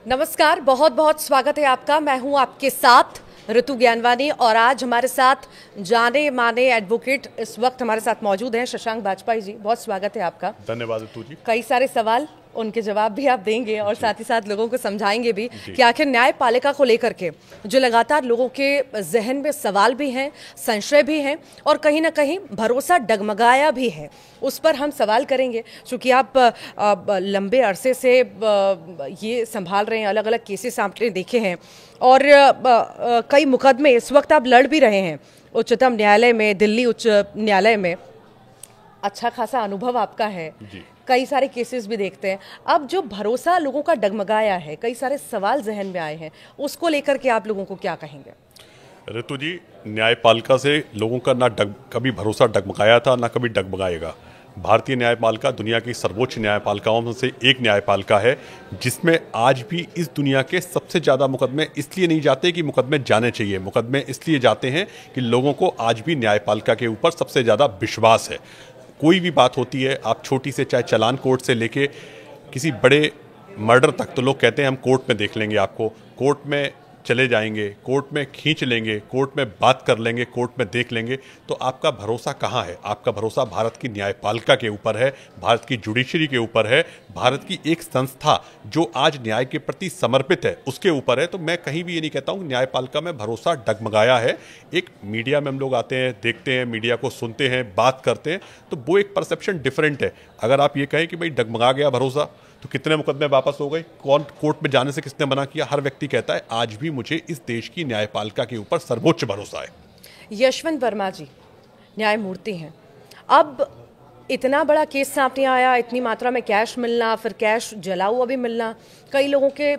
नमस्कार, बहुत बहुत स्वागत है आपका। मैं हूं आपके साथ ऋतु ज्ञानवानी और आज हमारे साथ जाने माने एडवोकेट इस वक्त हमारे साथ मौजूद हैं शशांक बाजपेयी जी। बहुत स्वागत है आपका। धन्यवाद ऋतु जी। कई सारे सवाल, उनके जवाब भी आप देंगे और साथ ही साथ लोगों को समझाएंगे भी कि आखिर न्यायपालिका को लेकर के जो लगातार लोगों के जहन में सवाल भी हैं, संशय भी हैं और कहीं ना कहीं भरोसा डगमगाया भी है, उस पर हम सवाल करेंगे। क्योंकि आप लंबे अरसे से ये संभाल रहे हैं, अलग अलग केसेस आपने देखे हैं और कई मुकदमे इस वक्त आप लड़ भी रहे हैं उच्चतम न्यायालय में, दिल्ली उच्च न्यायालय में। अच्छा खासा अनुभव आपका है, कई सारे केसेस भी देखते हैं। अब जो भरोसा लोगों का डगमगाया है, कई सारे सवाल जहन में आए हैं, उसको लेकर के आप लोगों को क्या कहेंगे? ऋतु जी, न्यायपालिका से लोगों का कभी भरोसा डगमगाया था, ना कभी डगमगाएगा। भारतीय न्यायपालिका दुनिया की सर्वोच्च न्यायपालिकाओं में से एक न्यायपालिका है, जिसमें आज भी इस दुनिया के सबसे ज़्यादा मुकदमे इसलिए नहीं जाते कि मुकदमे जाने चाहिए, मुकदमे इसलिए जाते हैं कि लोगों को आज भी न्यायपालिका के ऊपर सबसे ज़्यादा विश्वास है। कोई भी बात होती है, आप छोटी से चाहे चालान कोर्ट से लेके किसी बड़े मर्डर तक, तो लोग कहते हैं हम कोर्ट में देख लेंगे, आपको कोर्ट में चले जाएंगे, कोर्ट में खींच लेंगे, कोर्ट में बात कर लेंगे, कोर्ट में देख लेंगे। तो आपका भरोसा कहाँ है? आपका भरोसा भारत की न्यायपालिका के ऊपर है, भारत की जुडिशरी के ऊपर है, भारत की एक संस्था जो आज न्याय के प्रति समर्पित है उसके ऊपर है। तो मैं कहीं भी ये नहीं कहता हूँ न्यायपालिका में भरोसा डगमगाया है। एक मीडिया में हम लोग आते हैं, देखते हैं, मीडिया को सुनते हैं, बात करते हैं, तो वो एक परसेप्शन डिफरेंट है। अगर आप ये कहें कि भाई डगमगा गया भरोसा, तो कितने मुकदमे वापस हो गए, कौन कोर्ट में जाने से किसने मना किया? हर व्यक्ति कहता है आज भी मुझे इस देश की न्यायपालिका के ऊपर सर्वोच्च भरोसा है। यशवंत वर्मा जी न्यायमूर्ति हैं। अब इतना बड़ा केस सामने आया, इतनी मात्रा में कैश मिलना, फिर कैश जला हुआ भी मिलना, कई लोगों के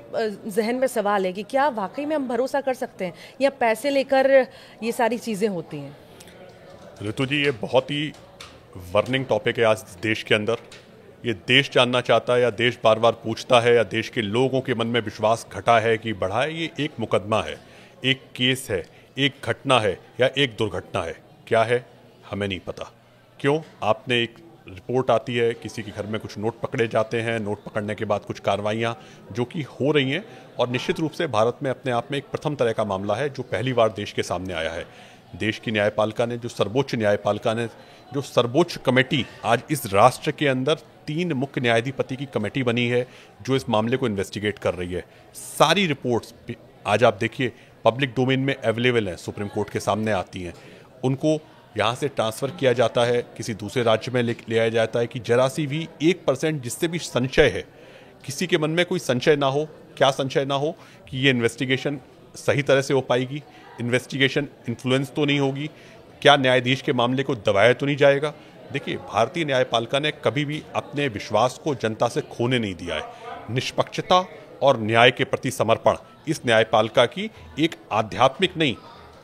जहन में सवाल है कि क्या वाकई में हम भरोसा कर सकते हैं या पैसे लेकर ये सारी चीज़ें होती हैं? ऋतु जी, ये बहुत ही वर्निंग टॉपिक है आज देश के अंदर। ये देश जानना चाहता है या देश बार बार पूछता है या देश के लोगों के मन में विश्वास घटा है कि बढ़ा है? ये एक मुकदमा है, एक केस है, एक घटना है या एक दुर्घटना है? क्या है हमें नहीं पता। क्यों? आपने एक रिपोर्ट आती है, किसी के घर में कुछ नोट पकड़े जाते हैं, नोट पकड़ने के बाद कुछ कार्रवाइयाँ जो कि हो रही हैं, और निश्चित रूप से भारत में अपने आप में एक प्रथम तरह का मामला है जो पहली बार देश के सामने आया है। देश की न्यायपालिका ने, जो सर्वोच्च न्यायपालिका ने, जो सर्वोच्च कमेटी आज इस राष्ट्र के अंदर 3 मुख्य न्यायाधिपति की कमेटी बनी है जो इस मामले को इन्वेस्टिगेट कर रही है। सारी रिपोर्ट्स आज आप देखिए पब्लिक डोमेन में अवेलेबल हैं, सुप्रीम कोर्ट के सामने आती हैं। उनको यहाँ से ट्रांसफ़र किया जाता है, किसी दूसरे राज्य में ले आया जाता है कि जरा सी भी 1% जिससे भी संशय है, किसी के मन में कोई संशय ना हो। क्या संशय ना हो? कि ये इन्वेस्टिगेशन सही तरह से हो पाएगी, इन्वेस्टिगेशन इन्फ्लुएंस तो नहीं होगी, क्या न्यायाधीश के मामले को दबाया तो नहीं जाएगा। देखिए, भारतीय न्यायपालिका ने कभी भी अपने विश्वास को जनता से खोने नहीं दिया है। निष्पक्षता और न्याय के प्रति समर्पण इस न्यायपालिका की एक आध्यात्मिक नहीं,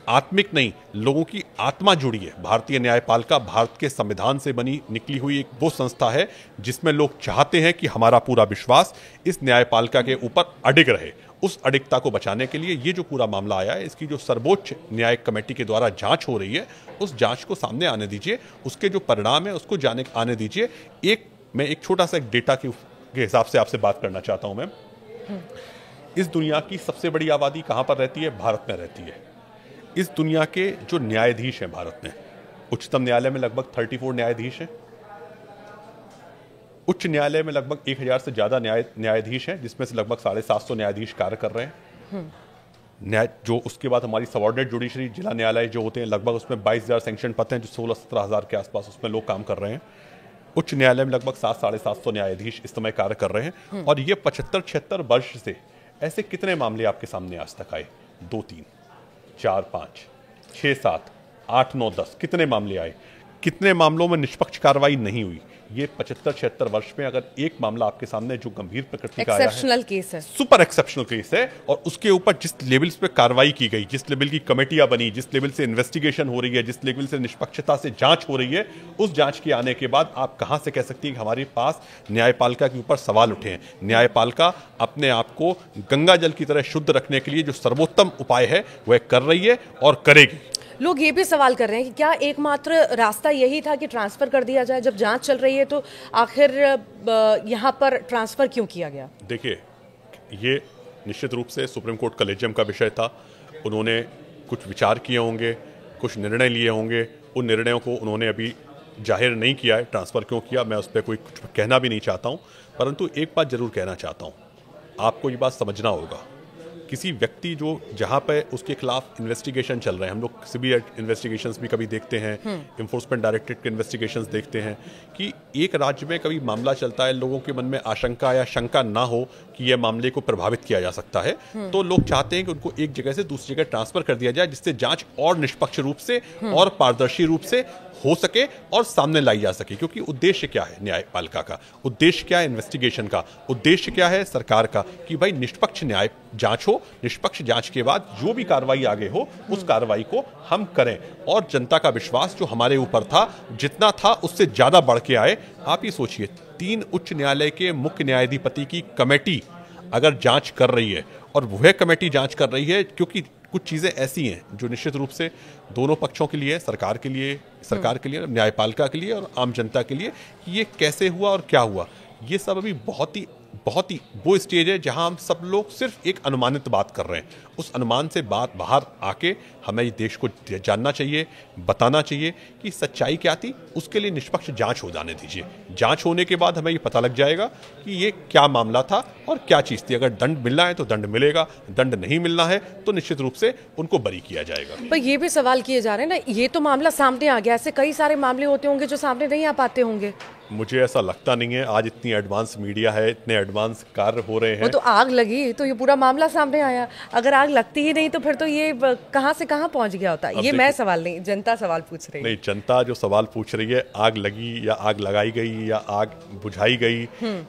आत्मिक नहीं, लोगों की आत्मा जुड़ी है। भारतीय न्यायपालिका भारत के संविधान से बनी निकली हुई एक वो संस्था है जिसमें लोग चाहते हैं कि हमारा पूरा विश्वास इस न्यायपालिका के ऊपर अडिग रहे। उस अडिगता को बचाने के लिए ये जो पूरा मामला आया है, इसकी जो सर्वोच्च न्यायिक कमेटी के द्वारा जांच हो रही है, उस जांच को सामने आने दीजिए, उसके जो परिणाम है उसको आने दीजिए। मैं एक छोटा सा एक डेटा के हिसाब से आपसे बात करना चाहता हूं। मैं इस दुनिया की सबसे बड़ी आबादी कहां पर रहती है? भारत में रहती है। इस दुनिया के जो न्यायाधीश हैं भारत में, उच्चतम न्यायालय में लगभग 34 न्यायाधीश हैं, उच्च न्यायालय में लगभग 1000 से ज्यादा न्यायाधीश हैं, जिसमें से लगभग 750 न्यायाधीश कार्य कर रहे हैं। जो उसके बाद हमारी सबऑर्डिनेट जुडिशरी जिला न्यायालय जो होते हैं, लगभग उसमें 22,000 सैंक्शन पद हैं, जो 16-17 हज़ार के आसपास उसमें लोग काम कर रहे हैं। उच्च न्यायालय में लगभग 700-750 न्यायाधीश इस समय कार्य कर रहे हैं। और ये 75-76 वर्ष से ऐसे कितने मामले आपके सामने आज तक आए? 2, 3, 4, 5, 6, 7, 8, 9, 10 कितने मामले आए? कितने मामलों में निष्पक्ष कार्रवाई नहीं हुई? ये 75-76 वर्ष में अगर एक मामला आपके सामने जो गंभीर प्रकृति का आया है, एक्सेप्शनल केस है, सुपर एक्सेप्शनल केस है, और उसके ऊपर जिस लेवल्स पे कार्रवाई की गई, जिस लेवल की कमेटियां बनी, जिस लेवल से इन्वेस्टिगेशन हो रही है, जिस लेवल से निष्पक्षता से जांच हो रही है, उस जांच के आने के बाद आप कहां से कह सकती हैं कि हमारे पास न्यायपालिका के ऊपर सवाल उठे हैं? न्यायपालिका अपने आप को गंगा जल की तरह शुद्ध रखने के लिए जो सर्वोत्तम उपाय है वह कर रही है और करेगी। लोग ये भी सवाल कर रहे हैं कि क्या एकमात्र रास्ता यही था कि ट्रांसफर कर दिया जाए? जब जांच चल रही है तो आखिर यहाँ पर ट्रांसफर क्यों किया गया? देखिए, ये निश्चित रूप से सुप्रीम कोर्ट कलेजियम का विषय था। उन्होंने कुछ विचार किए होंगे, कुछ निर्णय लिए होंगे। उन निर्णयों को उन्होंने अभी जाहिर नहीं किया है, ट्रांसफ़र क्यों किया मैं उस पर कोई कुछ कहना भी नहीं चाहता हूँ। परंतु एक बात ज़रूर कहना चाहता हूँ, आपको ये बात समझना होगा, किसी व्यक्ति जो जहाँ पे उसके खिलाफ इन्वेस्टिगेशन चल रहे हैं, हम लोग सीबीआई इन्वेस्टिगेशंस भी कभी देखते हैं, इन्फोर्समेंट डायरेक्टरेट के इन्वेस्टिगेशंस देखते हैं कि एक राज्य में कभी मामला चलता है, लोगों के मन में आशंका या शंका ना हो कि यह मामले को प्रभावित किया जा सकता है, तो लोग चाहते हैं कि उनको एक जगह से दूसरी जगह ट्रांसफर कर दिया जाए, जिससे जांच और निष्पक्ष रूप से और पारदर्शी रूप से हो सके और सामने लाई जा सके। क्योंकि उद्देश्य क्या है न्यायपालिका का, उद्देश्य क्या है इन्वेस्टिगेशन का, उद्देश्य क्या है सरकार का, कि भाई निष्पक्ष न्याय जांच हो, निष्पक्ष जांच के बाद जो भी कार्रवाई आगे हो उस कार्रवाई को हम करें और जनता का विश्वास जो हमारे ऊपर था जितना था उससे ज्यादा बढ़ के आए। आप ये सोचिए, 3 उच्च न्यायालय के मुख्य न्यायाधिपति की कमेटी अगर जांच कर रही है और वह कमेटी जांच कर रही है, क्योंकि कुछ चीज़ें ऐसी हैं जो निश्चित रूप से दोनों पक्षों के लिए, सरकार के लिए, न्यायपालिका के लिए और आम जनता के लिए, कि ये कैसे हुआ और क्या हुआ, ये सब अभी बहुत ही वो स्टेज है जहां हम सब लोग सिर्फ एक अनुमानित बात कर रहे हैं। उस अनुमान से बात बाहर आके हमें इस देश को जानना चाहिए, बताना चाहिए कि सच्चाई क्या थी। उसके लिए निष्पक्ष जांच हो जाने दीजिए। जांच होने के बाद हमें ये पता लग जाएगा कि ये क्या मामला था और क्या चीज़ थी। अगर दंड मिलना है तो दंड मिलेगा, दंड नहीं मिलना है तो निश्चित रूप से उनको बरी किया जाएगा। पर ये भी सवाल किए जा रहे हैं ना, ये तो मामला सामने आ गया, ऐसे कई सारे मामले होते होंगे जो सामने नहीं आ पाते होंगे। मुझे ऐसा लगता नहीं है। आज इतनी एडवांस मीडिया है, इतने एडवांस कार्य हो रहे हैं। वो तो आग लगी तो ये पूरा मामला सामने आया, अगर आग लगती ही नहीं तो फिर तो ये कहां से कहां पहुंच गया होता। ये मैं सवाल नहीं, जनता सवाल पूछ रही है। नहीं, जनता जो सवाल पूछ रही है, आग लगी या आग लगाई गई या आग बुझाई गई,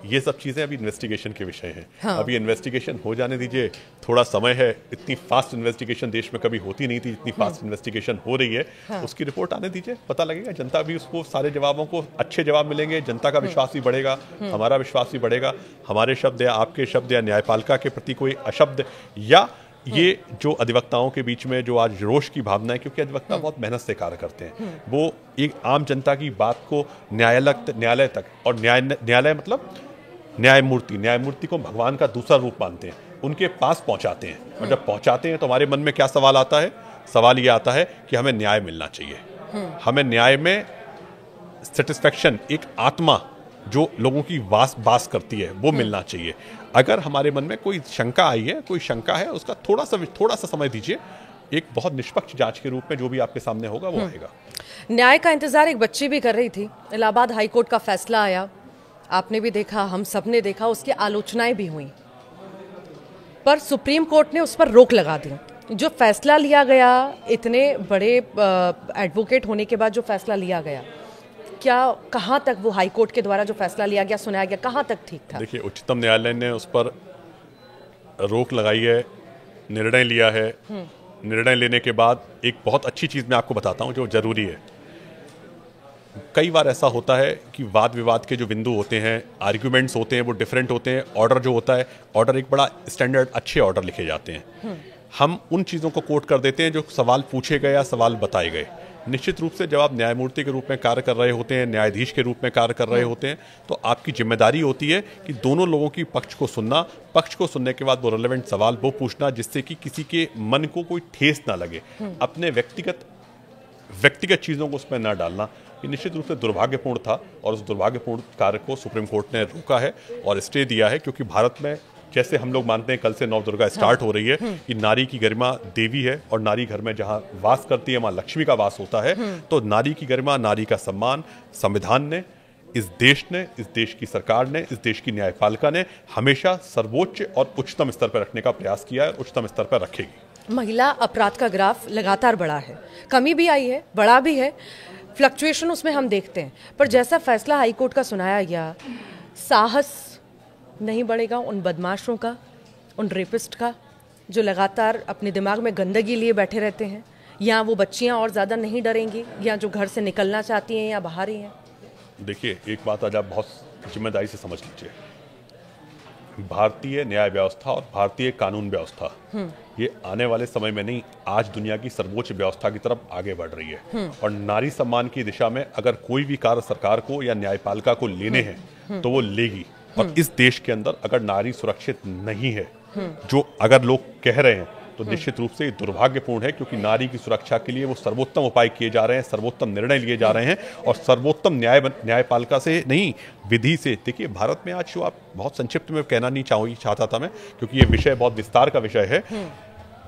ये सब चीजें अभी इन्वेस्टिगेशन के विषय हैं। हाँ। अभी इन्वेस्टिगेशन हो जाने दीजिए, थोड़ा समय है। इतनी फास्ट इन्वेस्टिगेशन देश में कभी होती नहीं थी, इतनी फास्ट इन्वेस्टिगेशन हो रही है। हाँ। उसकी रिपोर्ट आने दीजिए, पता लगेगा। जनता भी उसको सारे जवाबों को अच्छे जवाब मिलेंगे, जनता का विश्वास भी बढ़ेगा, हमारा विश्वास भी बढ़ेगा। हमारे शब्द या आपके शब्द या न्यायपालिका के प्रति कोई अशब्द या ये जो अधिवक्ताओं के बीच में जो आज रोष की भावना है, क्योंकि अधिवक्ता बहुत मेहनत से कार्य करते हैं, वो एक आम जनता की बात को न्यायालय तक, और न्यायालय मतलब न्यायमूर्ति को भगवान का दूसरा रूप मानते हैं, उनके पास पहुंचाते हैं। और जब पहुंचाते हैं तो हमारे मन में क्या सवाल आता है? सवाल ये आता है कि हमें न्याय मिलना चाहिए। हमें न्याय में सेटिस्फेक्शन, एक आत्मा जो लोगों की बास करती है, वो मिलना चाहिए। अगर हमारे मन में कोई शंका आई है, कोई शंका है, उसका थोड़ा सा समय दीजिए। एक बहुत निष्पक्ष जांच के रूप में जो भी आपके सामने होगा वो आएगा। न्याय का इंतजार एक बच्ची भी कर रही थी। इलाहाबाद हाईकोर्ट का फैसला आया, आपने भी देखा, हम सब ने देखा, उसकी आलोचनाएं भी हुई, पर सुप्रीम कोर्ट ने उस पर रोक लगा दी। जो फैसला लिया गया, इतने बड़े एडवोकेट होने के बाद जो फैसला लिया गया, क्या कहां तक वो हाई कोर्ट के द्वारा जो फैसला लिया गया, सुनाया गया, कहां तक ठीक था? देखिए, उच्चतम न्यायालय ने उस पर रोक लगाई है, निर्णय लिया है। निर्णय लेने के बाद एक बहुत अच्छी चीज़ मैं आपको बताता हूं जो जरूरी है। कई बार ऐसा होता है कि वाद विवाद के जो बिंदु होते हैं, आर्ग्यूमेंट्स होते हैं, वो डिफरेंट होते हैं। ऑर्डर जो होता है, ऑर्डर एक बड़ा स्टैंडर्ड अच्छे ऑर्डर लिखे जाते हैं। हम उन चीज़ों को कोट कर देते हैं जो सवाल पूछे गए या सवाल बताए गए। निश्चित रूप से जब आप न्यायमूर्ति के रूप में कार्य कर रहे होते हैं, न्यायाधीश के रूप में कार्य कर रहे होते हैं, तो आपकी जिम्मेदारी होती है कि दोनों लोगों की पक्ष को सुनना, पक्ष को सुनने के बाद वो रेलेवेंट सवाल वो पूछना जिससे कि किसी के मन को कोई ठेस ना लगे, अपने व्यक्तिगत चीज़ों को उसमें ना डालना। ये निश्चित रूप से दुर्भाग्यपूर्ण था और उस दुर्भाग्यपूर्ण कार्य को सुप्रीम कोर्ट ने रोका है और स्टे दिया है। क्योंकि भारत में जैसे हम लोग मानते हैं कल से नवदुर्गा स्टार्ट हो रही है कि नारी की गरिमा देवी है और नारी घर में जहां वास करती है वहां लक्ष्मी का वास होता है। तो नारी की गरिमा, नारी का सम्मान संविधान ने, इस देश की सरकार ने, इस देश की न्यायपालिका ने हमेशा सर्वोच्च और उच्चतम स्तर पर रखने का प्रयास किया है, उच्चतम स्तर पर रखेगी। महिला अपराध का ग्राफ लगातार बढ़ा है, कमी भी आई है, बढ़ा भी है, फ्लक्चुएशन उसमें हम देखते हैं। पर जैसा फैसला हाईकोर्ट का सुनाया गया, साहस नहीं बढ़ेगा उन बदमाशों का, उन रेपिस्ट का, जो लगातार अपने दिमाग में गंदगी लिए बैठे रहते हैं, या वो बच्चियां और ज़्यादा नहीं डरेंगी, या जो घर से निकलना चाहती हैं या बाहर ही हैं? देखिए, एक बात आज आप बहुत जिम्मेदारी से समझ लीजिए। भारतीय न्याय व्यवस्था और भारतीय कानून व्यवस्था ये आने वाले समय में नहीं, आज दुनिया की सर्वोच्च व्यवस्था की तरफ आगे बढ़ रही है। और नारी सम्मान की दिशा में अगर कोई भी कार्य सरकार को या न्यायपालिका को लेने हैं तो वो लेगी। और इस देश के अंदर अगर नारी सुरक्षित नहीं है जो अगर लोग कह रहे हैं तो निश्चित रूप से दुर्भाग्यपूर्ण है, क्योंकि नारी की सुरक्षा के लिए वो सर्वोत्तम उपाय किए जा रहे हैं, सर्वोत्तम निर्णय लिए जा रहे हैं और सर्वोत्तम न्यायपालिका से नहीं, विधि से। देखिए, भारत में आज जो आप बहुत संक्षिप्त में कहना नहीं चाहता था मैं, क्योंकि ये विषय बहुत विस्तार का विषय है।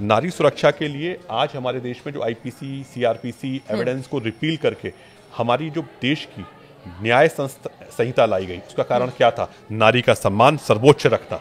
नारी सुरक्षा के लिए आज हमारे देश में जो आईपीसी, सीआरपीसी एविडेंस को रिपील करके हमारी जो देश की न्याय संहिता लाई गई, उसका कारण क्या था? नारी का सम्मान सर्वोच्च रखना।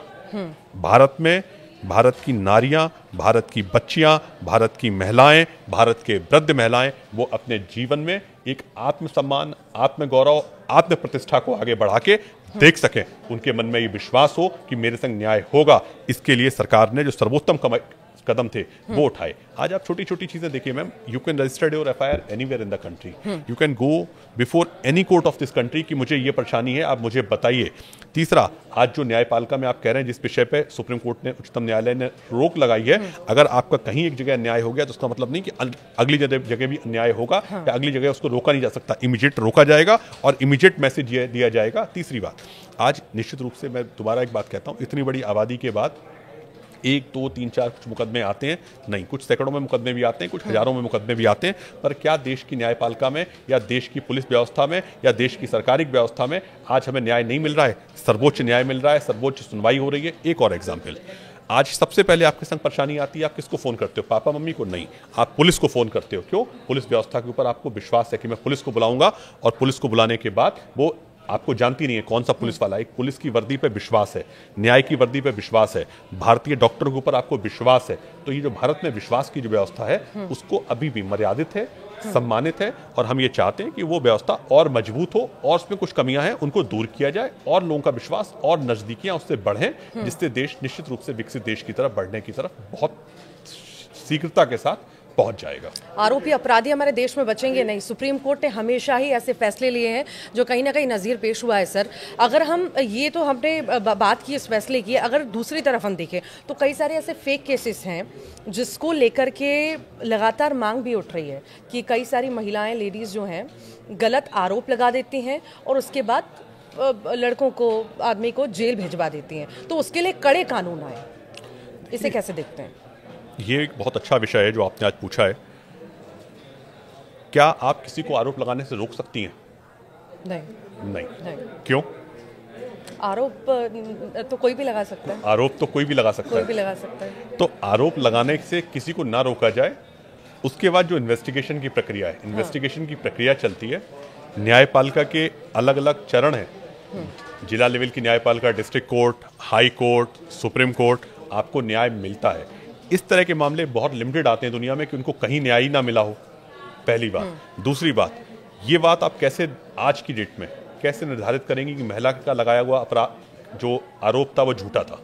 भारत में भारत की नारियां, भारत की बच्चियां, भारत की महिलाएं, भारत के वृद्ध महिलाएं, वो अपने जीवन में एक आत्मसम्मान, आत्मगौरव, आत्म प्रतिष्ठा को आगे बढ़ा के देख सकें, उनके मन में ये विश्वास हो कि मेरे संग न्याय होगा। इसके लिए सरकार ने जो सर्वोत्तम कदम थे वो उठाए। आज आप छोटी छोटी चीजें देखिए ma'am, you can register your FIR anywhere in the country, you can go before any court of this country कि मुझे ये परेशानी है, आप मुझे बताइए। तीसरा, आज जो न्यायपालिका में आप कह रहे हैं, जिस विषय पे सुप्रीम कोर्ट ने, उच्चतम न्यायालय ने रोक लगाई है, अगर आपका कहीं एक जगह अन्याय हो गया तो उसका मतलब नहीं कि अगली जगह भी अन्याय होगा या अगली जगह उसको रोका नहीं जा सकता। इमीडिएट रोका जाएगा और इमीडिएट मैसेज दिया जाएगा। तीसरी बात, आज निश्चित रूप से मैं दोबारा एक बात कहता हूँ, इतनी बड़ी आबादी के बाद 1, 2, 3, 4 कुछ मुकदमे आते हैं, नहीं, कुछ सैकड़ों में मुकदमे भी आते हैं, कुछ हजारों में मुकदमे भी आते हैं, पर क्या देश की न्यायपालिका में या देश की पुलिस व्यवस्था में या देश की सरकारी व्यवस्था में आज हमें न्याय नहीं मिल रहा है? सर्वोच्च न्याय मिल रहा है, सर्वोच्च सुनवाई हो रही है। एक और एग्जाम्पल, आज सबसे पहले आपके संग परेशानी आती है, आप किसको फोन करते हो? पापा मम्मी को नहीं, आप पुलिस को फोन करते हो। क्यों? पुलिस व्यवस्था के ऊपर आपको विश्वास है कि मैं पुलिस को बुलाऊंगा, और पुलिस को बुलाने के बाद वो आपको जानती नहीं है कौन सा पुलिस वाला है। एक पुलिस की वर्दी पे विश्वास है, न्याय की वर्दी पे विश्वास है, भारतीय डॉक्टर के ऊपर आपको विश्वास है। तो ये जो भारत में विश्वास की जो व्यवस्था है, उसको अभी भी मर्यादित है, सम्मानित है, और हम ये चाहते हैं कि वो व्यवस्था और मजबूत हो और उसमें कुछ कमियां हैं उनको दूर किया जाए और लोगों का विश्वास और नजदीकियां उससे बढ़ें, जिससे देश निश्चित रूप से विकसित देश की तरफ बढ़ने की तरफ बहुत शीघ्रता के साथ पहुंच जाएगा। आरोपी अपराधी हमारे देश में बचेंगे नहीं। सुप्रीम कोर्ट ने हमेशा ही ऐसे फैसले लिए हैं जो कहीं ना कहीं नज़ीर पेश हुआ है। सर, अगर हम ये तो हमने बात की, इस फैसले की, अगर दूसरी तरफ हम देखें तो कई सारे ऐसे फेक केसेस हैं जिसको लेकर के लगातार मांग भी उठ रही है कि कई सारी महिलाएं, लेडीज़ जो हैं, गलत आरोप लगा देती हैं और उसके बाद लड़कों को, आदमी को जेल भिजवा देती हैं। तो उसके लिए कड़े कानून आए, इसे कैसे देखते हैं? ये एक बहुत अच्छा विषय है जो आपने आज पूछा है। क्या आप किसी को आरोप लगाने से रोक सकती हैं? नहीं। क्यों? आरोप तो कोई भी लगा सकता है। आरोप तो कोई भी लगा सकता है। कोई भी लगा सकता है। तो आरोप लगाने से किसी को ना रोका जाए, उसके बाद जो इन्वेस्टिगेशन की प्रक्रिया है, इन्वेस्टिगेशन की प्रक्रिया चलती है। न्यायपालिका के अलग अलग चरण हैं। जिला लेवल की न्यायपालिका, district court, high court, supreme court, आपको न्याय मिलता है। इस तरह के मामले बहुत लिमिटेड आते हैं दुनिया में कि उनको कहीं न्याय ही ना मिला हो, पहली बात। दूसरी बात, ये बात आप कैसे आज की डेट में कैसे निर्धारित करेंगे कि महिला का लगाया हुआ अपराध जो आरोप था वो झूठा था?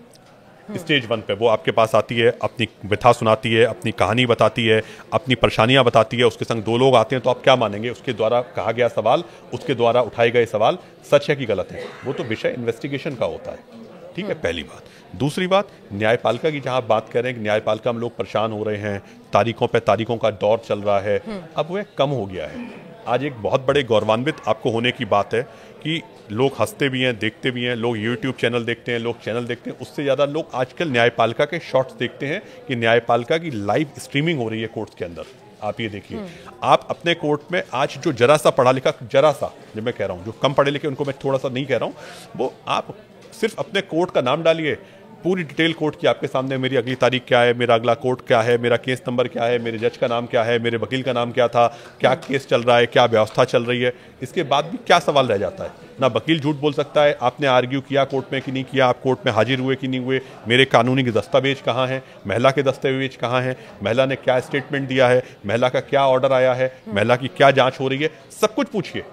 स्टेज 1 पे वो आपके पास आती है, अपनी व्यथा सुनाती है, अपनी कहानी बताती है, अपनी परेशानियां बताती है, उसके संग 2 लोग आते हैं, तो आप क्या मानेंगे? उसके द्वारा कहा गया सवाल, उसके द्वारा उठाए गए सवाल सच है कि गलत है? वो तो विषय इन्वेस्टिगेशन का होता है। ठीक है, पहली बात। दूसरी बात, न्यायपालिका की जहां आप बात कर रहे हैं कि न्यायपालिका में लोग परेशान हो रहे हैं, तारीखों पे तारीखों का दौर चल रहा है, अब वह कम हो गया है। आज एक बहुत बड़े गौरवान्वित आपको होने की बात है कि लोग हंसते भी हैं, देखते भी हैं, लोग यूट्यूब चैनल देखते हैं, लोग चैनल देखते हैं, उससे ज़्यादा लोग आजकल न्यायपालिका के शॉर्ट्स देखते हैं कि न्यायपालिका की लाइव स्ट्रीमिंग हो रही है कोर्ट्स के अंदर। आप ये देखिए, आप अपने कोर्ट में आज जो जरा सा पढ़ा लिखा, जरा सा जो मैं कह रहा हूँ, जो कम पढ़े लिखे उनको मैं थोड़ा सा नहीं कह रहा हूँ, वो आप सिर्फ अपने कोर्ट का नाम डालिए, पूरी डिटेल कोर्ट की आपके सामने, मेरी अगली तारीख क्या है, मेरा अगला कोर्ट क्या है, मेरा केस नंबर क्या है, मेरे जज का नाम क्या है, मेरे वकील का नाम क्या था, क्या केस चल रहा है, क्या व्यवस्था चल रही है। इसके बाद भी क्या सवाल रह जाता है? ना वकील झूठ बोल सकता है, आपने आर्ग्यू किया कोर्ट में कि नहीं किया, आप कोर्ट में हाजिर हुए कि नहीं हुए, मेरे कानूनी के दस्तावेज कहाँ हैं, महिला के दस्तावेज कहाँ हैं, महिला ने क्या स्टेटमेंट दिया है, महिला का क्या ऑर्डर आया है, महिला की क्या जाँच हो रही है, सब कुछ पूछिए।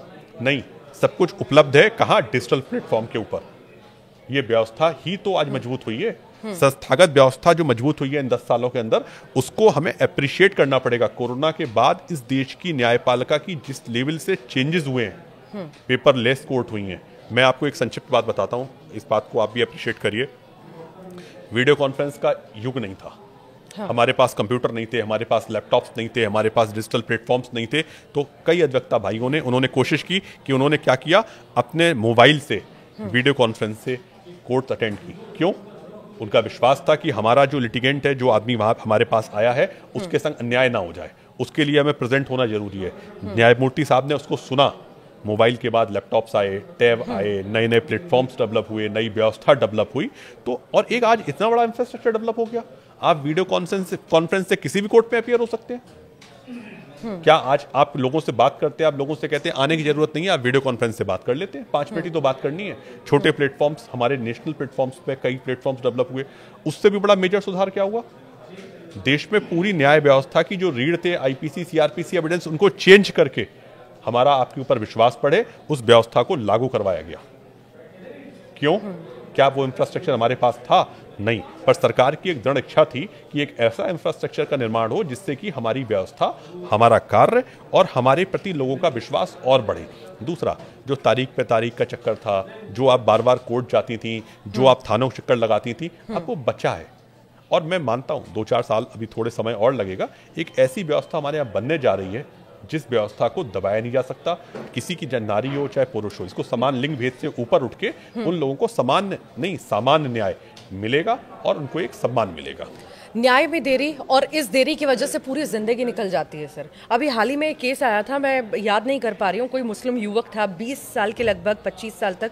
नहीं, सब कुछ उपलब्ध है कहाँ? डिजिटल प्लेटफॉर्म के ऊपर। ये व्यवस्था ही तो आज मजबूत हुई है। संस्थागत व्यवस्था जो मजबूत हुई है इन 10 सालों के अंदर, उसको हमें अप्रिशिएट करना पड़ेगा। कोरोना के बाद इस देश की न्यायपालिका की जिस लेवल से चेंजेस हुए हैं, पेपरलेस कोर्ट हुई हैं। मैं आपको एक संक्षिप्त बात बताता हूं, इस बात को आप भी अप्रिशिएट करिए। वीडियो कॉन्फ्रेंस का युग नहीं था। हमारे पास कंप्यूटर नहीं थे, हमारे पास लैपटॉप्स नहीं थे, हमारे पास डिजिटल प्लेटफॉर्म्स नहीं थे। तो कई अधिवक्ता भाइयों ने उन्होंने कोशिश की कि उन्होंने क्या किया, अपने मोबाइल से वीडियो कॉन्फ्रेंस से कोर्ट अटेंड की। क्यों? उनका विश्वास था कि हमारा जो लिटिगेंट है, जो आदमी वहाँ हमारे पास आया है, उसके संग अन्याय ना हो जाए, उसके लिए हमें प्रेजेंट होना जरूरी है। न्यायमूर्ति साहब ने उसको सुना। मोबाइल के बाद लैपटॉप्स आए, टैब आए, नए नए प्लेटफॉर्म्स डेवलप हुए, नई व्यवस्था डेवलप हुई, तो और एक आज इतना बड़ा इंफ्रास्ट्रक्चर डेवलप हो गया, आप वीडियो कॉन्फ्रेंस से किसी भी कोर्ट में अपीयर हो सकते हैं। क्या आज आप लोगों से बात करते हैं, आप लोगों से कहते हैं आने की जरूरत नहीं है, आप वीडियो कॉन्फ्रेंस से बात कर लेते हैं, 5 मिनट ही तो बात करनी है। छोटे प्लेटफॉर्म्स, हमारे नेशनल प्लेटफॉर्म्स पे कई प्लेटफॉर्म्स डेवलप हुए, उससे भी बड़ा मेजर सुधार क्या हुआ, देश में पूरी न्याय व्यवस्था की जो रीढ़ थे, आईपीसी, सीआरपीसी एविडेंस, उनको चेंज करके हमारा आपके ऊपर विश्वास बढ़े, उस व्यवस्था को लागू करवाया गया। क्यों? क्या वो इंफ्रास्ट्रक्चर हमारे पास था? नहीं, पर सरकार की एक दृढ़ इच्छा थी कि एक ऐसा इंफ्रास्ट्रक्चर का निर्माण हो जिससे कि हमारी व्यवस्था, हमारा कार्य और हमारे प्रति लोगों का विश्वास और बढ़े। दूसरा, जो तारीख पे तारीख का चक्कर था, जो आप बार बार कोर्ट जाती थी, जो आप थानों के चक्कर लगाती थी, अब वो बचा है। और मैं मानता हूं 2-4 साल अभी थोड़े समय और लगेगा, एक ऐसी व्यवस्था हमारे यहाँ बनने जा रही है जिस व्यवस्था को दबाया नहीं जा सकता। किसी की नारी हो चाहे पुरुष हो, इसको समान लिंग भेद से ऊपर उठ के उन लोगों को समान नहीं, सामान्य न्याय मिलेगा और उनको एक सम्मान मिलेगा। न्याय में देरी, और इस देरी की वजह से पूरी जिंदगी निकल जाती है सर। अभी हाल ही में एक केस आया था, मैं याद नहीं कर पा रही हूँ, कोई मुस्लिम युवक था, 20 साल के लगभग, 25 साल तक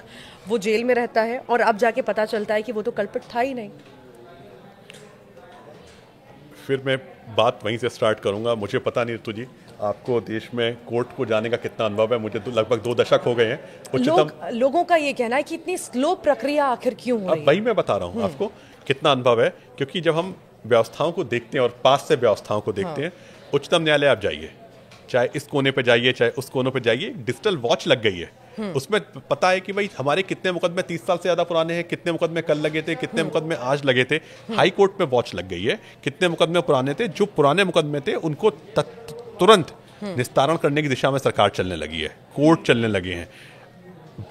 वो जेल में रहता है, और अब जाके पता चलता है कि वो तो कल्पित था ही नहीं। फिर मैं बात वहीं से स्टार्ट करूंगा। मुझे पता नहीं ऋतु जी, आपको देश में कोर्ट को जाने का कितना अनुभव है? मुझे तो लगभग 2 दशक हो गए हैं। लोगों का ये कहना है कि इतनी स्लो प्रक्रिया आखिर क्यों हो रही है? अब वही मैं बता रहा हूँ आपको कितना अनुभव है, क्योंकि जब हम व्यवस्थाओं को देखते हैं और पास से व्यवस्थाओं को देखते हैं, उच्चतम न्यायालय आप जाइए, चाहे इस कोने पे जाइए चाहे उस कोने पे जाइए, डिजिटल वॉच लग गई है। उसमें पता है कि भाई हमारे कितने मुकदमे 30 साल से ज्यादा पुराने हैं, कितने मुकदमे कल लगे थे, कितने मुकदमे आज लगे थे। हाई कोर्ट में वॉच लग गई है, कितने मुकदमे पुराने थे, जो पुराने मुकदमे थे उनको तुरंत निस्तारण करने की दिशा में सरकार चलने लगी है, कोर्ट चलने लगे हैं।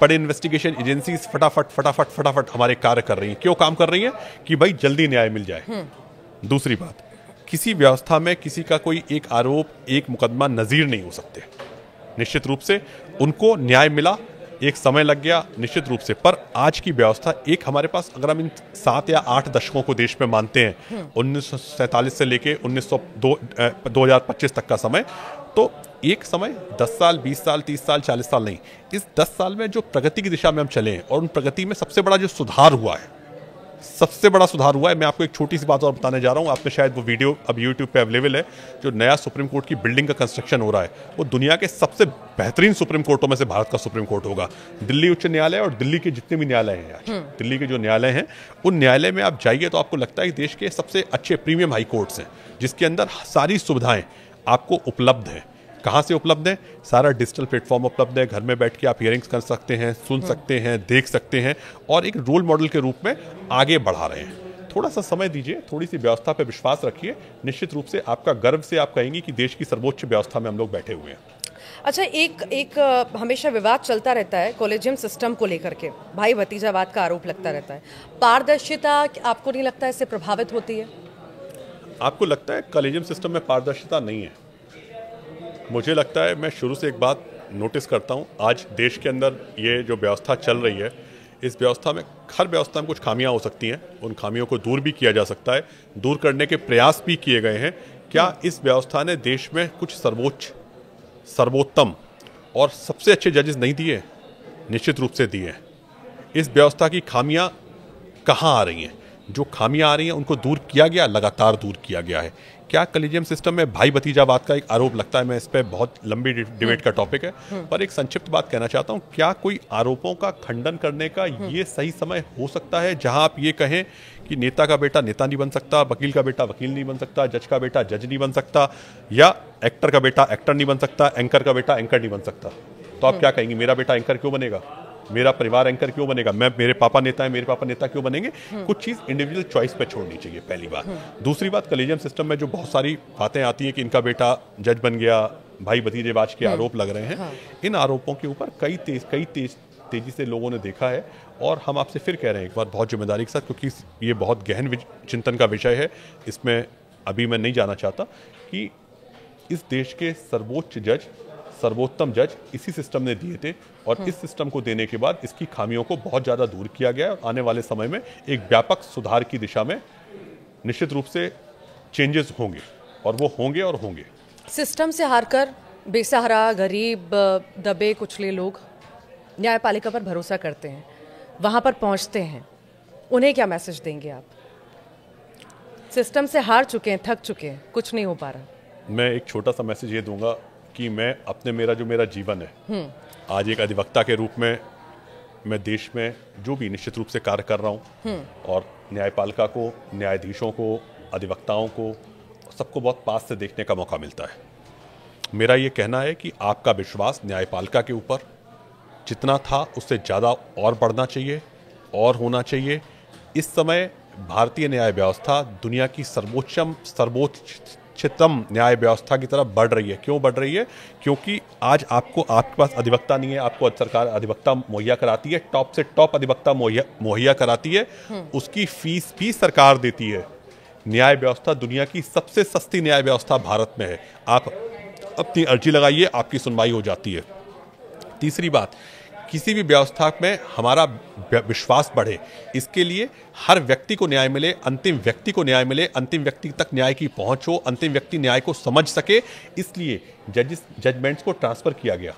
बड़े इन्वेस्टिगेशन एजेंसीज फटाफट हमारे कार्य कर रही हैं। क्यों काम कर रही हैं? कि भाई जल्दी न्याय मिल जाए। दूसरी बात, किसी व्यवस्था में किसी का कोई एक आरोप, एक मुकदमा नजीर नहीं हो सकते। निश्चित रूप से उनको न्याय मिला, एक समय लग गया निश्चित रूप से, पर आज की व्यवस्था एक हमारे पास, अगर हम इन 7 या 8 दशकों को देश में मानते हैं, 1947 से लेके 2025 तक का समय, तो एक समय 10 साल, 20 साल, 30 साल, 40 साल नहीं, इस 10 साल में जो प्रगति की दिशा में हम चले हैं, और उन प्रगति में सबसे बड़ा जो सुधार हुआ है, सबसे बड़ा सुधार हुआ है। मैं आपको एक छोटी सी बात और बताने जा रहा हूं, आपने शायद वो वीडियो अब YouTube पे अवेलेबल है, जो नया सुप्रीम कोर्ट की बिल्डिंग का कंस्ट्रक्शन हो रहा है, वो दुनिया के सबसे बेहतरीन सुप्रीम कोर्टों में से भारत का सुप्रीम कोर्ट होगा। दिल्ली उच्च न्यायालय और दिल्ली के जितने भी न्यायालय हैं आज, दिल्ली के जो न्यायालय हैं, उन न्यायालय में आप जाइए तो आपको लगता है कि देश के सबसे अच्छे प्रीमियम हाई कोर्ट्स हैं, जिसके अंदर सारी सुविधाएं आपको उपलब्ध हैं। कहाँ से उपलब्ध है? सारा डिजिटल प्लेटफॉर्म उपलब्ध है, घर में बैठ के आप हियरिंग्स कर सकते हैं, सुन सकते हैं, देख सकते हैं, और एक रोल मॉडल के रूप में आगे बढ़ा रहे हैं। थोड़ा सा समय दीजिए, थोड़ी सी व्यवस्था पे विश्वास रखिए, निश्चित रूप से आपका गर्व से आप कहेंगे कि देश की सर्वोच्च व्यवस्था में हम लोग बैठे हुए हैं। अच्छा, एक हमेशा विवाद चलता रहता है कॉलेजियम सिस्टम को लेकर के, भाई भतीजावाद का आरोप लगता रहता है। पारदर्शिता आपको नहीं लगता इससे प्रभावित होती है? आपको लगता है कॉलेजियम सिस्टम में पारदर्शिता नहीं है? मुझे लगता है, मैं शुरू से एक बात नोटिस करता हूँ, आज देश के अंदर ये जो व्यवस्था चल रही है, इस व्यवस्था में, हर व्यवस्था में कुछ खामियां हो सकती हैं, उन खामियों को दूर भी किया जा सकता है, दूर करने के प्रयास भी किए गए हैं। क्या इस व्यवस्था ने देश में कुछ सर्वोच्च, सर्वोत्तम और सबसे अच्छे जजेस नहीं दिए? निश्चित रूप से दिए। इस व्यवस्था की खामियां कहाँ आ रही हैं? जो खामियां आ रही हैं उनको दूर किया गया, लगातार दूर किया गया है। क्या कॉलेजियम सिस्टम में भाई भतीजावाद का एक आरोप लगता है? मैं इस पर बहुत लंबी डिबेट का टॉपिक है, पर एक संक्षिप्त बात कहना चाहता हूं। क्या कोई आरोपों का खंडन करने का ये सही समय हो सकता है जहां आप ये कहें कि नेता का बेटा नेता नहीं बन सकता, वकील का बेटा वकील नहीं बन सकता, जज का बेटा जज नहीं बन सकता, या एक्टर का बेटा एक्टर नहीं बन सकता, एंकर का बेटा एंकर नहीं बन सकता? तो आप क्या कहेंगे, मेरा बेटा एंकर क्यों बनेगा, मेरा परिवार एंकर क्यों बनेगा, मेरे पापा नेता है, मेरे पापा नेता क्यों बनेंगे? कुछ चीज इंडिविजुअल चॉइस पे छोड़नी चाहिए, पहली बात। दूसरी बात, कॉलेजियम सिस्टम में जो बहुत सारी बातें आती हैं कि इनका बेटा जज बन गया, भाई भतीजेबाज के आरोप लग रहे हैं, इन आरोपों के ऊपर कई तेजी से लोगों ने देखा है, और हम आपसे फिर कह रहे हैं एक बार बहुत जिम्मेदारी के साथ, क्योंकि ये बहुत गहन चिंतन का विषय है, इसमें अभी मैं नहीं जाना चाहता, कि इस देश के सर्वोच्च जज सर्वोत्तम जज इसी सिस्टम ने दिए थे और इस सिस्टम को देने के बाद इसकी खामियों को बहुत ज़्यादा दूर किया गया और आने वाले समय में एक व्यापक सुधार की दिशा में निश्चित रूप से चेंजेस होंगे और वो होंगे और होंगे। सिस्टम से हारकर बेसहारा, गरीब, दबे कुचले लोग न्यायपालिका पर भरोसा करते हैं, वहां पर पहुंचते हैं, उन्हें क्या मैसेज देंगे आप? सिस्टम से हार चुके हैं, थक चुके हैं, कुछ नहीं हो पा रहा। मैं एक छोटा सा मैसेज ये दूंगा कि मैं अपने मेरा जीवन है, आज एक अधिवक्ता के रूप में मैं देश में जो भी निश्चित रूप से कार्य कर रहा हूँ और न्यायपालिका को, न्यायाधीशों को, अधिवक्ताओं को, सबको बहुत पास से देखने का मौका मिलता है। मेरा ये कहना है कि आपका विश्वास न्यायपालिका के ऊपर जितना था उससे ज़्यादा और बढ़ना चाहिए और होना चाहिए। इस समय भारतीय न्याय व्यवस्था दुनिया की सर्वोच्चतम न्याय व्यवस्था की तरफ बढ़ रही है। क्यों बढ़ रही है? क्योंकि आज आपके पास अधिवक्ता नहीं है, आपको सरकार अधिवक्ता मुहैया कराती है, टॉप से टॉप अधिवक्ता मुहैया कराती है, उसकी फीस भी सरकार देती है। न्याय व्यवस्था दुनिया की सबसे सस्ती न्याय व्यवस्था भारत में है। आप अपनी अर्जी लगाइए, आपकी सुनवाई हो जाती है। तीसरी बात, किसी भी व्यवस्था में हमारा विश्वास बढ़े, इसके लिए हर व्यक्ति को न्याय मिले, अंतिम व्यक्ति को न्याय मिले, अंतिम व्यक्ति तक न्याय की पहुंच हो, अंतिम व्यक्ति न्याय को समझ सके, इसलिए जजमेंट्स को ट्रांसफर किया गया,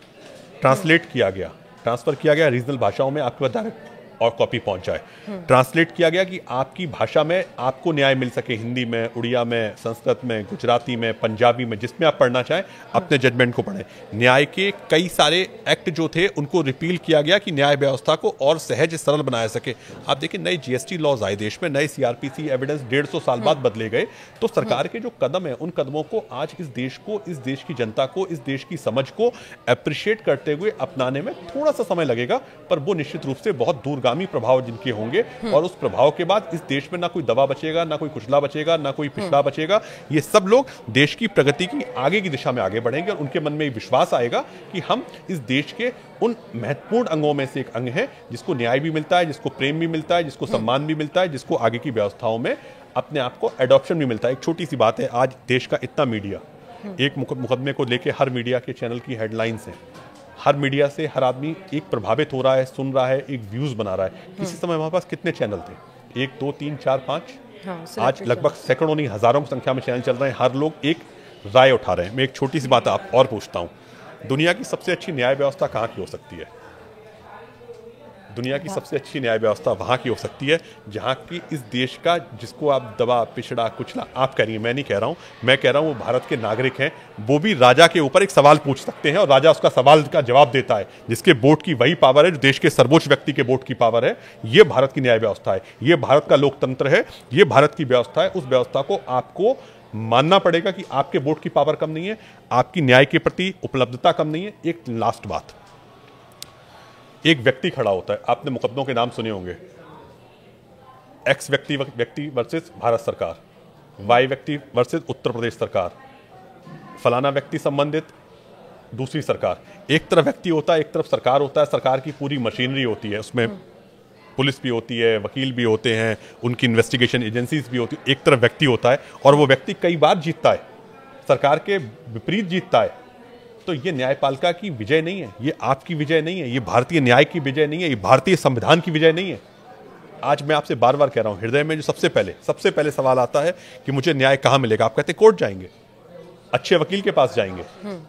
ट्रांसफर किया गया रीजनल भाषाओं में आपके पास डायरेक्ट और कॉपी पहुंच जाए। ट्रांसलेट किया गया कि आपकी भाषा में आपको न्याय मिल सके, हिंदी में, उड़िया में, संस्कृत में, गुजराती में, पंजाबी में, जिसमें आप पढ़ना चाहें अपने जजमेंट को पढ़ें। न्याय के कई सारे एक्ट जो थे उनको रिपील किया गया कि न्याय व्यवस्था को और सहज सरल बनाया सके। आप देखिए, नए जीएसटी लॉज आए देश में, नए सीआरपीसी एविडेंस 150 साल बाद बदले गए। तो सरकार के जो कदम है, उन कदमों को आज इस देश को, इस देश की जनता को, इस देश की समझ को अप्रिशिएट करते हुए अपनाने में थोड़ा सा समय लगेगा, पर वो निश्चित रूप से बहुत दूरगामी प्रभाव जिनके होंगे और उस प्रभाव के बाद इस देश में ना कोई दबा बचेगा, ना कोई कुचला बचेगा, ना कोई पिछड़ा बचेगा। ये सब लोग देश की प्रगति की आगे की दिशा में आगे बढ़ेंगे और उनके मन में विश्वास आएगा कि हम इस देश के उन महत्वपूर्ण अंगों में से एक अंग है जिसको न्याय भी मिलता है, जिसको प्रेम भी मिलता है, जिसको सम्मान भी मिलता है, जिसको आगे की व्यवस्थाओं में अपने आप को एडॉप्शन भी मिलता है। एक छोटी सी बात है, आज देश का इतना मीडिया, एक मुकदमे को लेकर हर मीडिया के चैनल की हेडलाइंस है, हर मीडिया से हर आदमी एक प्रभावित हो रहा है, सुन रहा है, एक व्यूज बना रहा है। किसी समय हमारे पास कितने चैनल थे? 1, 2, 3, 4, 5, आज लगभग सैकड़ों नहीं हजारों की संख्या में चैनल चल रहे हैं। हर लोग एक राय उठा रहे हैं। मैं एक छोटी सी बात आप और पूछता हूं, दुनिया की सबसे अच्छी न्याय व्यवस्था कहां की हो सकती है? दुनिया की सबसे अच्छी न्याय व्यवस्था वहां की हो सकती है जहां की इस देश का, जिसको आप दबा, पिछड़ा, कुचला आप कह रही हैं, मैं नहीं कह रहा हूं, मैं कह रहा हूं वो भारत के नागरिक हैं, वो भी राजा के ऊपर एक सवाल पूछ सकते हैं और राजा उसका सवाल का जवाब देता है, जिसके वोट की वही पावर है जो देश के सर्वोच्च व्यक्ति के वोट की पावर है। ये भारत की न्याय व्यवस्था है, ये भारत का लोकतंत्र है, ये भारत की व्यवस्था है। उस व्यवस्था को आपको मानना पड़ेगा कि आपके वोट की पावर कम नहीं है, आपकी न्याय के प्रति उपलब्धता कम नहीं है। एक लास्ट बात, एक व्यक्ति खड़ा होता है, आपने मुकदमों के नाम सुने होंगे, एक्स व्यक्ति वर्सेस भारत सरकार, वाई व्यक्ति वर्सेस उत्तर प्रदेश सरकार, फलाना व्यक्ति संबंधित दूसरी सरकार। एक तरफ व्यक्ति होता है, एक तरफ सरकार होता है, सरकार की पूरी मशीनरी होती है, उसमें पुलिस भी होती है, वकील भी होते हैं, उनकी इन्वेस्टिगेशन एजेंसीज भी होती है। एक तरफ व्यक्ति होता है और वो व्यक्ति कई बार जीतता है, सरकार के विपरीत जीतता है। तो ये न्यायपालिका की विजय नहीं है, ये आपकी विजय नहीं है, ये भारतीय न्याय की विजय नहीं है, ये भारतीय संविधान की विजय नहीं है। आज मैं आपसे बार बार कह रहा हूं, हृदय में जो सबसे पहले सवाल आता है कि मुझे न्याय कहां मिलेगा, आप कहते हैं कोर्ट जाएंगे, अच्छे वकील के पास जाएंगे,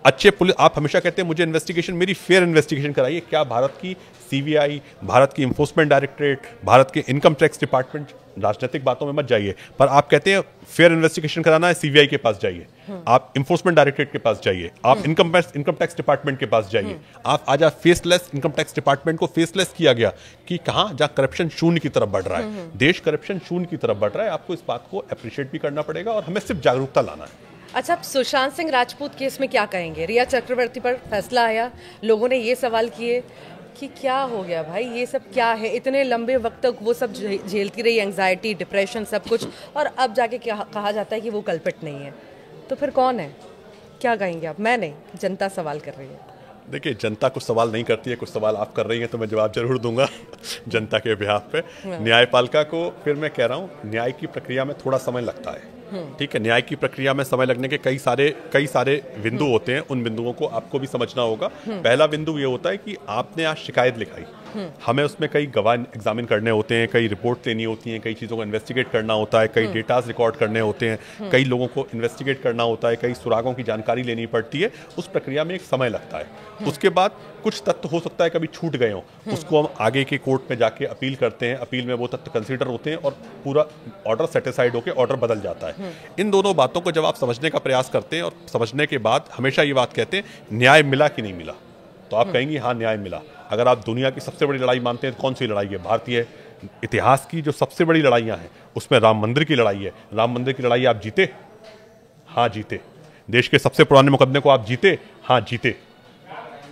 अच्छे पुलिस, आप हमेशा कहते हैं मुझे इन्वेस्टिगेशन, मेरी फेयर इन्वेस्टिगेशन कराइए। क्या भारत की सीबीआई, भारत की इन्फोर्समेंट डायरेक्टरेट, भारत के इनकम टैक्स डिपार्टमेंट, राजनीतिक बातों में मत जाइए, पर आप कहते हैं फेयर इन्वेस्टिगेशन कराना है, सीबीआई के पास जाइए, आप इन्फोर्समेंट डायरेक्टरेट के पास जाइए, आप इनकम टैक्स डिपार्टमेंट के पास जाइए। आप आज फेसलेस इनकम टैक्स डिपार्टमेंट को फेसलेस किया गया कि कहां, जहां करप्शन शून्य की तरफ बढ़ रहा है, देश करप्शन शून्य की तरफ बढ़ रहा है। आपको इस बात को अप्रिशिएट भी करना पड़ेगा और हमें सिर्फ जागरूकता लाना है। अच्छा, सुशांत सिंह राजपूत केस में क्या कहेंगे? रिया चक्रवर्ती पर फैसला आया, लोगों ने ये सवाल किए कि क्या हो गया भाई, ये सब क्या है? इतने लंबे वक्त तक वो सब झेलती रही, एंग्जाइटी, डिप्रेशन, सब कुछ, और अब जाके कहा जाता है कि वो कल्पित नहीं है। तो फिर कौन है? क्या कहेंगे आप? मैं नहीं, जनता सवाल कर रही है। देखिए, जनता कुछ सवाल नहीं करती है, कुछ सवाल आप कर रही हैं, तो मैं जवाब जरूर दूंगा। जनता के बिहाफ पे। न्यायपालिका को फिर मैं कह रहा हूँ, न्याय की प्रक्रिया में थोड़ा समय लगता है। ठीक है, न्याय की प्रक्रिया में समय लगने के कई सारे बिंदु होते हैं। उन बिंदुओं को आपको भी समझना होगा। पहला बिंदु ये होता है कि आपने आज शिकायत लिखाई, हमें उसमें कई गवाह एग्जामिन करने होते हैं, कई रिपोर्ट लेनी होती हैं, कई चीज़ों को इन्वेस्टिगेट करना होता है, कई डेटाज रिकॉर्ड करने होते हैं, कई लोगों को इन्वेस्टिगेट करना होता है, कई सुरागों की जानकारी लेनी पड़ती है। उस प्रक्रिया में एक समय लगता है। उसके बाद कुछ तथ्य हो सकता है कभी छूट गए हों, उसको हम आगे के कोर्ट में जाके अपील करते हैं। अपील में वो तथ्य कंसीडर होते हैं और पूरा ऑर्डर सेटिस्फाइड होकर ऑर्डर बदल जाता है। इन दोनों बातों को जब आप समझने का प्रयास करते हैं और समझने के बाद हमेशा ये बात कहते हैं, न्याय मिला कि नहीं मिला, तो आप कहेंगे हाँ न्याय मिला। अगर आप दुनिया की सबसे बड़ी लड़ाई मानते हैं तो कौन सी लड़ाई है? भारतीय इतिहास की जो सबसे बड़ी लड़ाइयाँ हैं उसमें राम मंदिर की लड़ाई है। राम मंदिर की लड़ाई आप जीते? हाँ जीते। देश के सबसे पुराने मुकदमे को आप जीते? हाँ जीते।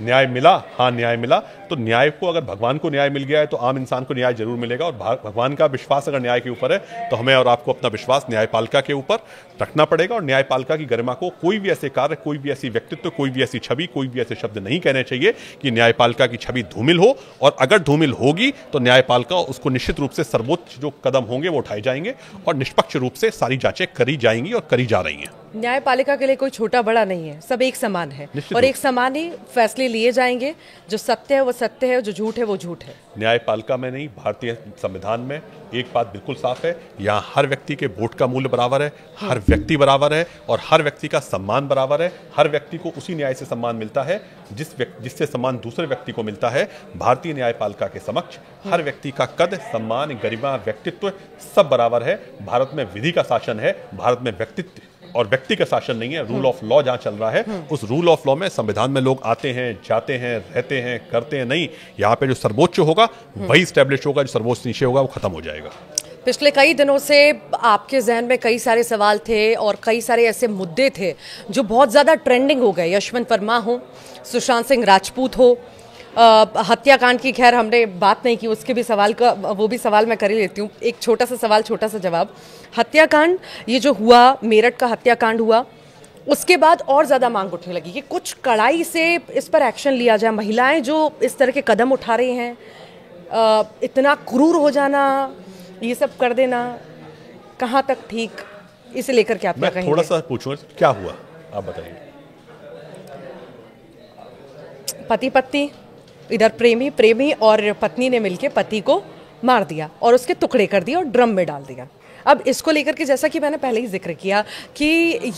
न्याय मिला? हाँ न्याय मिला। तो न्याय को, अगर भगवान को न्याय मिल गया है तो आम इंसान को न्याय जरूर मिलेगा। और भगवान का विश्वास अगर न्याय के ऊपर है तो हमें और आपको अपना विश्वास न्यायपालिका के ऊपर रखना पड़ेगा। और न्यायपालिका की गरिमा को कोई भी ऐसे कार्य, कोई भी ऐसी व्यक्तित्व, कोई भी ऐसी छवि, कोई भी ऐसे शब्द नहीं कहने चाहिए कि न्यायपालिका की छवि धूमिल हो। और अगर धूमिल होगी तो न्यायपालिका उसको निश्चित रूप से सर्वोच्च जो कदम होंगे वो उठाए जाएंगे और निष्पक्ष रूप से सारी जांचें करी जाएंगी और करी जा रही हैं। न्यायपालिका के लिए कोई छोटा बड़ा नहीं है, सब एक समान है और एक समान ही फैसले लिए जाएंगे। जो सत्य है वो सत्य है, जो झूठ है वो झूठ है। न्यायपालिका में नहीं, भारतीय संविधान में एक बात बिल्कुल साफ है, यहाँ हर व्यक्ति के वोट का मूल्य बराबर है, हर व्यक्ति बराबर है और हर व्यक्ति का सम्मान बराबर है। हर व्यक्ति को उसी न्याय से सम्मान मिलता है जिससे सम्मान दूसरे व्यक्ति को मिलता है। भारतीय न्यायपालिका के समक्ष हर व्यक्ति का कद, सम्मान, गरिमा, व्यक्तित्व सब बराबर है। भारत में विधि का शासन है, भारत में व्यक्तित्व और व्यक्ति का शासन नहीं है। रूल ऑफ लॉ जहां चल रहा है, उस रूल ऑफ लॉ में संविधान में लोग आते हैं, जाते हैं, रहते हैं, करते हैं नहीं। यहाँ पे जो सर्वोच्च होगा वही स्टैब्लिश होगा, जो सर्वोच्च नीचे होगा वो खत्म हो जाएगा। पिछले कई दिनों से आपके जहन में कई सारे सवाल थे और कई सारे ऐसे मुद्दे थे जो बहुत ज़्यादा ट्रेंडिंग हो गए। यशवंत वर्मा हो, सुशांत सिंह राजपूत हो, हत्याकांड की खैर हमने बात नहीं की, उसके भी सवाल का वो भी सवाल मैं कर ही लेती हूँ। एक छोटा सा सवाल, छोटा सा जवाब। हत्याकांड ये जो हुआ, मेरठ का हत्याकांड हुआ, उसके बाद और ज़्यादा मांग उठने लगी कि कुछ कड़ाई से इस पर एक्शन लिया जाए। महिलाएं जो इस तरह के कदम उठा रही हैं, इतना क्रूर हो जाना, ये सब कर देना, कहाँ तक ठीक, इसे लेकर के आप क्या कहेंगे? थोड़ा सा पूछूं, क्या हुआ आप बताइए। पति पत्नी, इधर प्रेमी और पत्नी ने मिलकर पति को मार दिया और उसके टुकड़े कर दिए और ड्रम में डाल दिया। अब इसको लेकर के, जैसा कि मैंने पहले ही जिक्र किया कि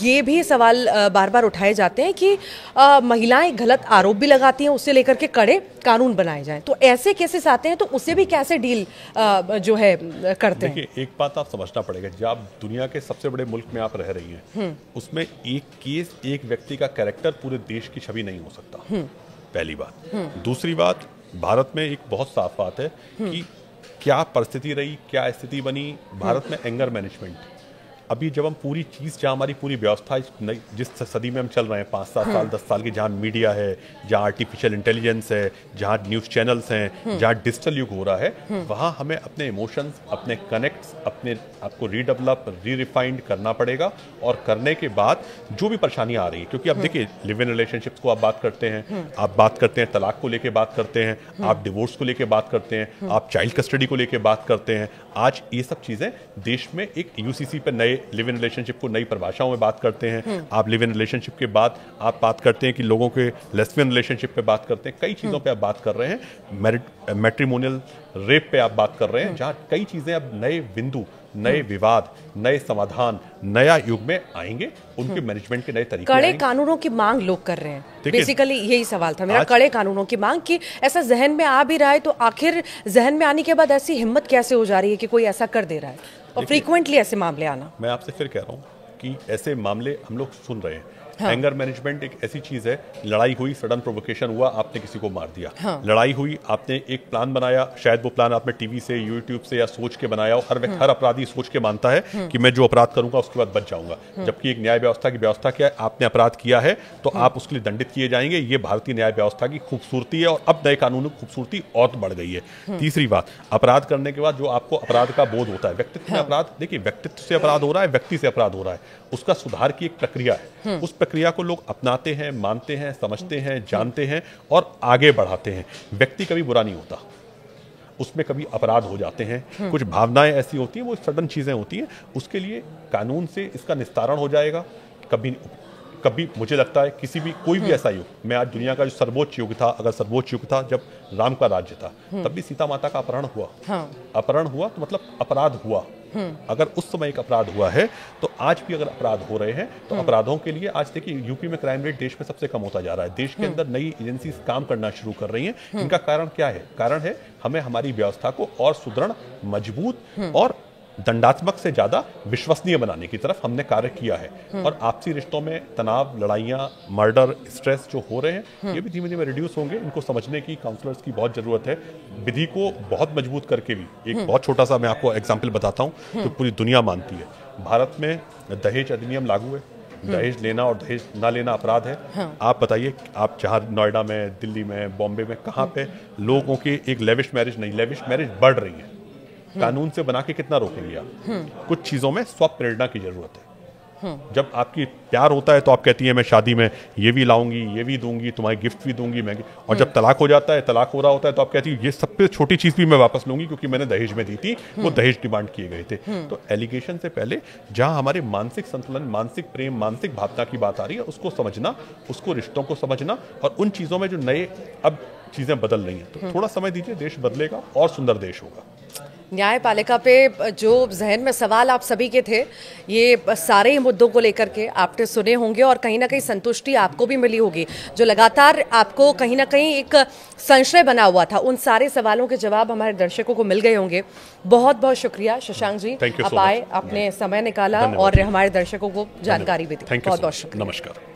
ये भी सवाल बार बार उठाए जाते हैं कि महिलाएं गलत आरोप भी लगाती हैं, उससे लेकर के कड़े कानून बनाए जाएं। तो ऐसे केसेस आते हैं तो उसे भी कैसे डील जो है करते हैं? देखिए, एक बात आप समझना पड़ेगा, जब आप दुनिया के सबसे बड़े मुल्क में आप रह रही हैं, उसमें एक केस, एक व्यक्ति का कैरेक्टर पूरे देश की छवि नहीं हो सकता, पहली बात। दूसरी बात, भारत में एक बहुत साफ बात है कि क्या परिस्थिति रही, क्या स्थिति बनी भारत में एंगर मैनेजमेंट। अभी जब हम पूरी चीज़, जहाँ हमारी पूरी व्यवस्था जिस सदी में हम चल रहे हैं, 5-7 साल 10 साल की, जहाँ मीडिया है, जहाँ आर्टिफिशियल इंटेलिजेंस है, जहाँ न्यूज़ चैनल्स हैं, जहाँ डिजिटल युग हो रहा है, वहाँ हमें अपने इमोशंस, अपने कनेक्ट्स, अपने आपको रीडेवलप, री-रिफाइंड करना पड़ेगा। और करने के बाद जो भी परेशानियाँ आ रही हैं, क्योंकि अब देखिए, लिव इन रिलेशनशिप्स को आप बात करते हैं, आप बात करते हैं तलाक को लेकर बात करते हैं, आप डिवोर्स को लेकर बात करते हैं, आप चाइल्ड कस्टडी को लेकर बात करते हैं। आज ये सब चीज़ें देश में एक यूसीसी पे नए लिव इन रिलेशनशिप को नई परिभाषाओं में बात करते हैं। आप लिव इन रिलेशनशिप के बाद आप बात करते हैं कि लोगों के लेस्बियन रिलेशनशिप पे बात करते हैं, कई चीज़ों पे आप बात कर रहे हैं, मैट्रिमोनियल रेप पे आप बात कर रहे हैं, जहाँ कई चीज़ें अब नए बिंदु, नए विवाद, नए समाधान, नया युग में आएंगे, उनके मैनेजमेंट के नए तरीके कड़े आएंगे। कानूनों की मांग लोग कर रहे हैं। बेसिकली यही सवाल था मेरा, कड़े कानूनों की मांग की ऐसा जहन में आ भी रहा है, तो आखिर जहन में आने के बाद ऐसी हिम्मत कैसे हो जा रही है कि कोई ऐसा कर दे रहा है और फ्रीक्वेंटली ऐसे मामले आना? मैं आपसे फिर कह रहा हूँ कि ऐसे मामले हम लोग सुन रहे हैं। एंगर मैनेजमेंट एक ऐसी चीज है, लड़ाई हुई, सडन प्रोवोकेशन हुआ, आपने किसी को मार दिया। लड़ाई हुई, आपने एक प्लान बनाया, शायद वो प्लान आपने टीवी से, यूट्यूब से या सोच के बनाया, और हर अपराधी सोच के मानता है कि मैं जो अपराध करूंगा उसके बाद बच जाऊंगा। जबकि एक न्याय व्यवस्था की व्यवस्था क्या है, आपने अपराध किया है तो आप उसके लिए दंडित किए जाएंगे। ये भारतीय न्याय व्यवस्था की खूबसूरती है और अब नए कानूनों की खूबसूरती और बढ़ गई है। तीसरी बात, अपराध करने के बाद जो आपको अपराध का बोध होता है, व्यक्तित्व में अपराध, देखिए व्यक्तित्व से अपराध हो रहा है, व्यक्ति से अपराध हो रहा है, उसका सुधार की एक प्रक्रिया है। उस प्रक्रिया को लोग अपनाते हैं, मानते हैं, समझते हैं, जानते हैं और आगे बढ़ाते हैं। व्यक्ति कभी बुरा नहीं होता। उसमें कभी अपराध हो जाते हैं, कुछ भावनाएं ऐसी होती हैं, वो सडन चीज़ें होती हैं, उसके लिए कानून से इसका निस्तारण हो जाएगा। कभी कभी मुझे लगता है किसी भी कोई भी ऐसा युग, मैं आज दुनिया का जो सर्वोच्च युग था, अगर सर्वोच्च युग था जब राम का राज्य था, तब भी सीता माता का अपहरण हुआ। अपहरण हुआ तो मतलब अपराध हुआ। अगर उस समय एक अपराध हुआ है तो आज भी अगर अपराध हो रहे हैं तो अपराधों के लिए आज देखिए यूपी में क्राइम रेट देश में सबसे कम होता जा रहा है। देश के अंदर नई एजेंसी काम करना शुरू कर रही हैं। इनका कारण क्या है? कारण है हमें हमारी व्यवस्था को और सुदृढ़, मजबूत और दंडात्मक से ज्यादा विश्वसनीय बनाने की तरफ हमने कार्य किया है। और आपसी रिश्तों में तनाव, लड़ाइयाँ, मर्डर, स्ट्रेस जो हो रहे हैं, ये भी धीमे धीमे रिड्यूस होंगे। इनको समझने की काउंसलर्स की बहुत जरूरत है। विधि को बहुत मजबूत करके भी एक बहुत छोटा सा मैं आपको एग्जाम्पल बताता हूँ जो पूरी दुनिया मानती है। भारत में दहेज अधिनियम लागू है। दहेज लेना और दहेज ना लेना अपराध है। आप बताइए, आप जहाँ नोएडा में, दिल्ली में, बॉम्बे में, कहाँ पे लोगों की एक लेविश मैरिज नहीं, लेविश मैरिज बढ़ रही है। कानून से बना के कितना रोकेंगे आप? कुछ चीजों में स्वप्रेरणा की जरूरत है। जब आपकी प्यार होता है तो आप कहती है मैं शादी में ये भी लाऊंगी, ये भी दूंगी, तुम्हारी गिफ्ट भी दूंगी मैं। और जब तलाक हो जाता है, तलाक हो रहा होता है, तो आप कहती है ये सबसे छोटी चीज भी मैं वापस लूंगी क्योंकि मैंने दहेज में दी थी, वो दहेज डिमांड किए गए थे। तो एलिगेशन से पहले जहां हमारे मानसिक संतुलन, मानसिक प्रेम, मानसिक भावना की बात आ रही है, उसको समझना, उसको रिश्तों को समझना, और उन चीजों में जो नए अब चीजें बदल रही हैं, तो थोड़ा समय दीजिए, देश बदलेगा और सुंदर देश होगा। न्यायपालिका पे जो जहन में सवाल आप सभी के थे, ये सारे ही मुद्दों को लेकर के आपने सुने होंगे और कहीं ना कहीं संतुष्टि आपको भी मिली होगी। जो लगातार आपको कहीं ना कहीं एक संशय बना हुआ था, उन सारे सवालों के जवाब हमारे दर्शकों को मिल गए होंगे। बहुत बहुत शुक्रिया शशांक जी, आप आए, आपने समय निकाला और हमारे दर्शकों को जानकारी भी दी। बहुत बहुत शुक्रिया। नमस्कार।